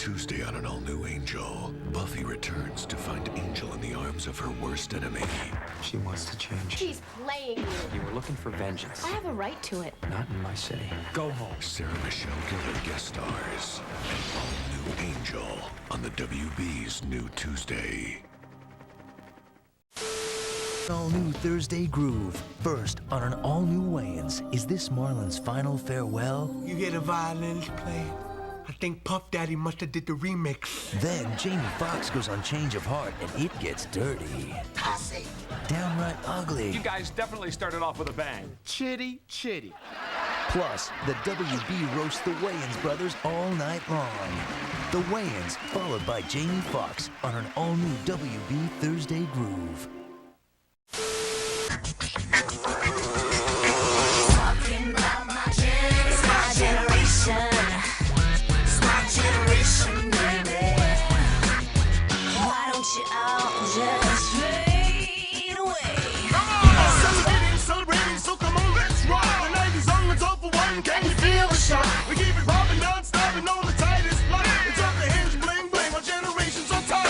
Tuesday on an all-new Angel, Buffy returns to find Angel in the arms of her worst enemy. She wants to change. She's playing you. You were looking for vengeance. I have a right to it. Not in my city. Go home. Sarah Michelle Gellar guest stars. An all-new Angel on the WB's new Tuesday. All-new Thursday groove. First, on an all-new Wayans, is this Marlon's final farewell? You hear the violins playing? I think Puff Daddy must have did the remix. Then Jamie Foxx goes on Change of Heart, and it gets dirty. Classic. Downright ugly. You guys definitely started off with a bang. Chitty, chitty. Plus, the WB roasts the Wayans brothers all night long. The Wayans, followed by Jamie Foxx on an all-new WB Thursday groove. Talking about my generation. It's my generation. It's my generation, baby. Why don't you all just fade away? Celebrating, so come on, let's rock. The night is on, it's all for one. Can you feel the shock? We keep it popping, non-stop, and on the tightest line. It's up the hinge, bling, bling. Our generation's on top.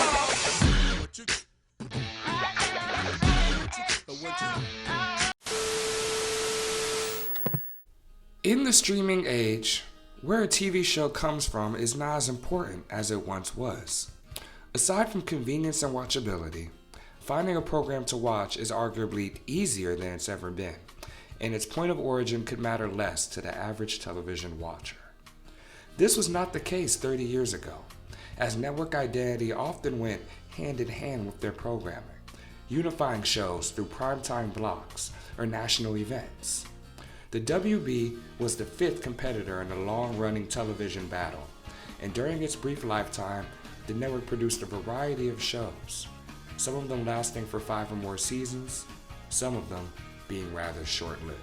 In the streaming age, where a TV show comes from is not as important as it once was. Aside from convenience and watchability, finding a program to watch is arguably easier than it's ever been, and its point of origin could matter less to the average television watcher. This was not the case 30 years ago, as network identity often went hand in hand with their programming, unifying shows through primetime blocks or national events. The WB was the fifth competitor in a long-running television battle, and during its brief lifetime, the network produced a variety of shows, some of them lasting for 5 or more seasons, some of them being rather short-lived.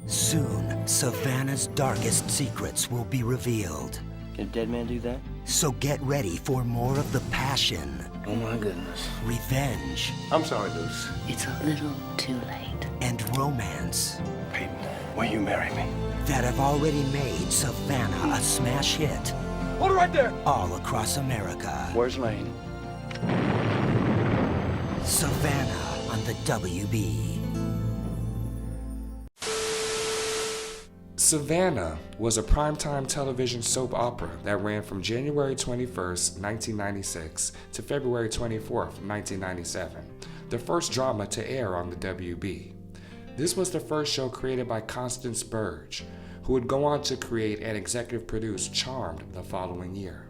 Soon, Savannah's darkest secrets will be revealed. Can a dead man do that? So get ready for more of the passion, Oh my goodness. revenge, I'm sorry, Luce. It's a little too late. and romance Peyton, will you marry me? that have already made Savannah a smash hit Hold it right there. all across America. Where's Lane? Savannah on the WB. Savannah was a primetime television soap opera that ran from January 21st, 1996 to February 24th, 1997, the first drama to air on the WB. This was the first show created by Constance Burge, who would go on to create and executive produce Charmed the following year.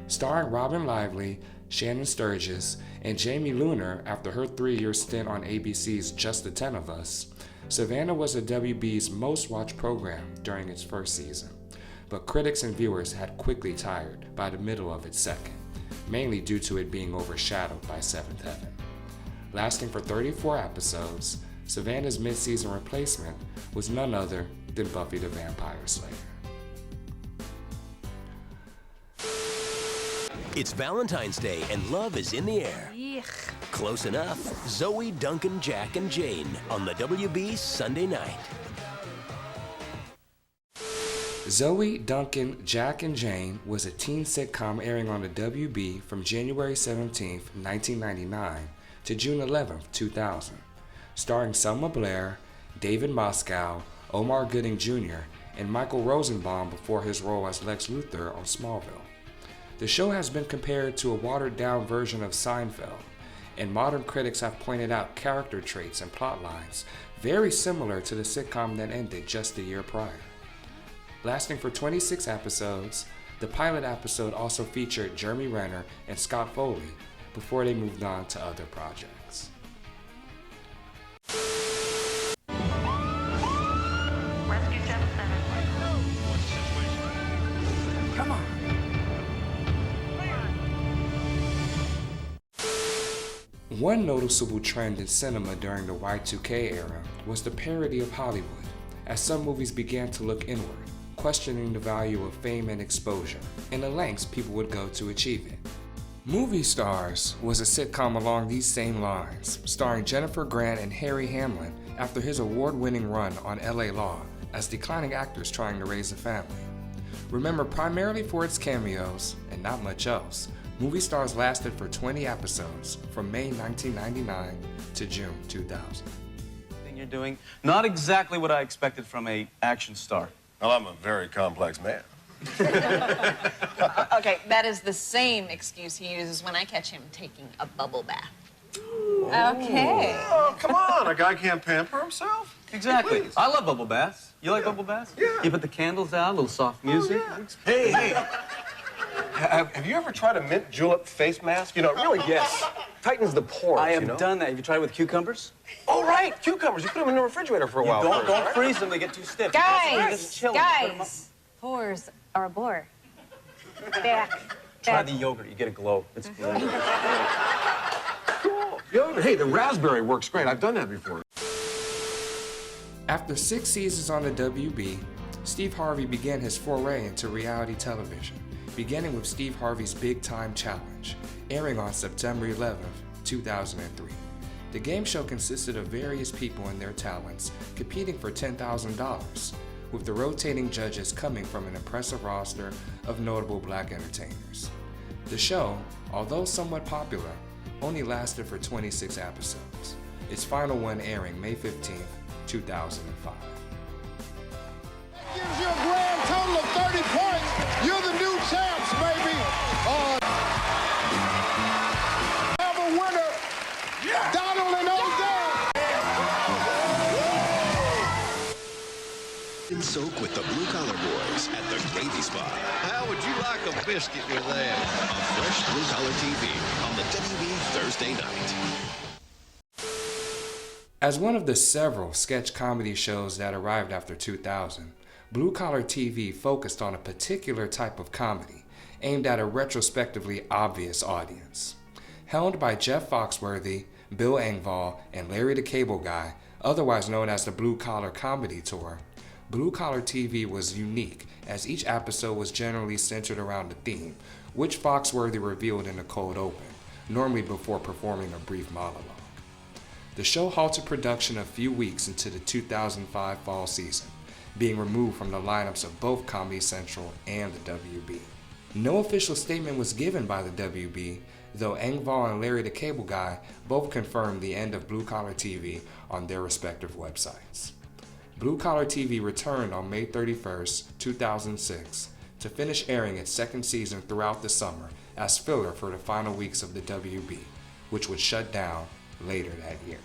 Starring Robin Lively, Shannon Sturgis, and Jamie Luner after her 3-year stint on ABC's Just the 10 of Us, Savannah was the WB's most watched program during its first season, but critics and viewers had quickly tired by the middle of its second, mainly due to it being overshadowed by Seventh Heaven. Lasting for 34 episodes, Savannah's mid-season replacement was none other than Buffy the Vampire Slayer. It's Valentine's Day and love is in the air. Yuck. Close enough. Zoe, Duncan, Jack, and Jane on the WB Sunday night. Zoe, Duncan, Jack, and Jane was a teen sitcom airing on the WB from January 17, 1999 to June 11, 2000, starring Selma Blair, David Moscow, Omar Gooding Jr., and Michael Rosenbaum before his role as Lex Luthor on Smallville. The show has been compared to a watered-down version of Seinfeld, and modern critics have pointed out character traits and plot lines very similar to the sitcom that ended just a year prior. Lasting for 26 episodes, the pilot episode also featured Jeremy Renner and Scott Foley before they moved on to other projects. Rescue 77. Come on. One noticeable trend in cinema during the Y2K era was the parody of Hollywood, as some movies began to look inward, questioning the value of fame and exposure, and the lengths people would go to achieve it. Movie Stars was a sitcom along these same lines, starring Jennifer Grant and Harry Hamlin after his award-winning run on LA Law, as declining actors trying to raise a family. Remembered primarily for its cameos and not much else, Movie Stars lasted for 20 episodes from May 1999 to June 2000. You're doing not exactly what I expected from a action star. Well, I'm a very complex man. Okay, that is the same excuse he uses when I catch him taking a bubble bath. Okay. Oh, come on. A guy can't pamper himself? Exactly. Please. I love bubble baths. You like bubble baths? Yeah. You put the candles out, a little soft music. Oh, yeah. Hey. Have you ever tried a mint julep face mask? You know, it really tightens the pores. I have done that. Have you tried it with cucumbers? Oh, right. Cucumbers. You put them in the refrigerator for a while. Don't freeze them. They get too stiff. Guys, pores are a bore. Back. Try the yogurt. You get a glow. It's great. Cool. Yogurt. Hey, the raspberry works great. I've done that before. After 6 seasons on the WB, Steve Harvey began his foray into reality television, beginning with Steve Harvey's Big Time Challenge, airing on September 11, 2003. The game show consisted of various people and their talents competing for $10,000, with the rotating judges coming from an impressive roster of notable black entertainers. The show, although somewhat popular, only lasted for 26 episodes, its final one airing May 15, 2005. Gives you a grand total of 30 points. You're the new champs, baby. Have a winner. Yeah. Donald and Ozell. In soak with the Blue Collar Boys at the Gravy Spot. How would you like a biscuit with that? A fresh Blue Collar TV on the WB Thursday night. As one of the several sketch comedy shows that arrived after 2000, Blue Collar TV focused on a particular type of comedy aimed at a retrospectively obvious audience. Helmed by Jeff Foxworthy, Bill Engvall, and Larry the Cable Guy, otherwise known as the Blue Collar Comedy Tour, Blue Collar TV was unique as each episode was generally centered around a theme, which Foxworthy revealed in the cold open, normally before performing a brief monologue. The show halted production a few weeks into the 2005 fall season, being removed from the lineups of both Comedy Central and the WB. No official statement was given by the WB, though Engvall and Larry the Cable Guy both confirmed the end of Blue Collar TV on their respective websites. Blue Collar TV returned on May 31st, 2006, to finish airing its second season throughout the summer as filler for the final weeks of the WB, which would shut down later that year.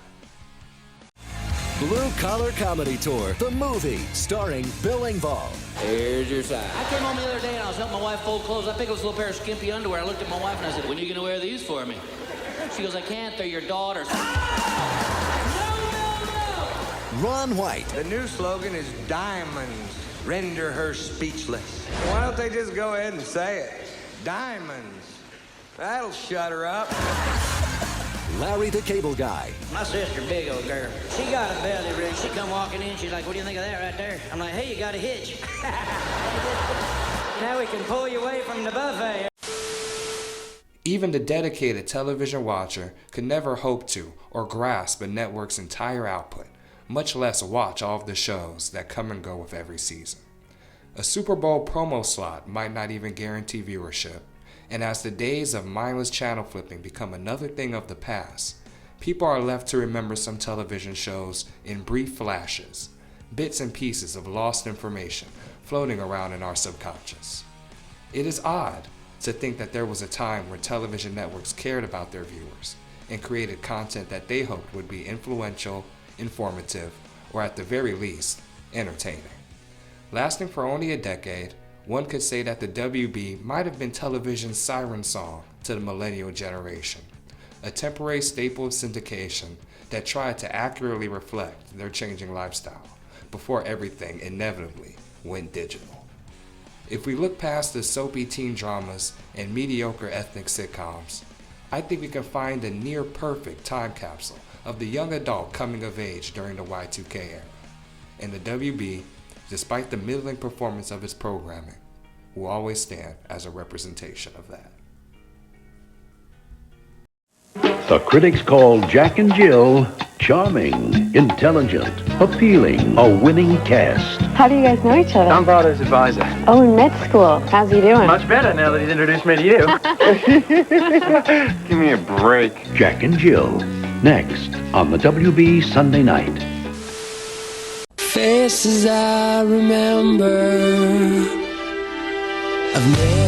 Blue Collar Comedy Tour, the movie, starring Bill Engvall. Here's your sign. I came home the other day and I was helping my wife fold clothes. I think it was a little pair of skimpy underwear. I looked at my wife and I said, when are you going to wear these for me? She goes, I can't. They're your daughter's. Ron White. The new slogan is diamonds render her speechless. Why don't they just go ahead and say it? Diamonds. That'll shut her up. Larry the Cable Guy. My sister, big old girl. She got a belly rig. She come walking in. She's like, what do you think of that right there? I'm like, hey, you got a hitch. Now we can pull you away from the buffet. Even the dedicated television watcher could never hope to or grasp a network's entire output, much less watch all of the shows that come and go with every season. A Super Bowl promo slot might not even guarantee viewership, and as the days of mindless channel flipping become another thing of the past, people are left to remember some television shows in brief flashes, bits and pieces of lost information floating around in our subconscious. It is odd to think that there was a time where television networks cared about their viewers and created content that they hoped would be influential, informative, or at the very least, entertaining. Lasting for only a decade, one could say that the WB might have been television's siren song to the millennial generation, a temporary staple of syndication that tried to accurately reflect their changing lifestyle before everything inevitably went digital. If we look past the soapy teen dramas and mediocre ethnic sitcoms, I think we can find a near-perfect time capsule of the young adult coming of age during the Y2K era. And the WB, despite the middling performance of its programming, will always stand as a representation of that. The critics called Jack and Jill charming, intelligent, appealing, a winning cast. How do you guys know each other? I'm Father's advisor. Oh, in med school. How's he doing? Much better now that he's introduced me to you. Give me a break. Jack and Jill, next on the WB Sunday Night. Faces I remember, I've never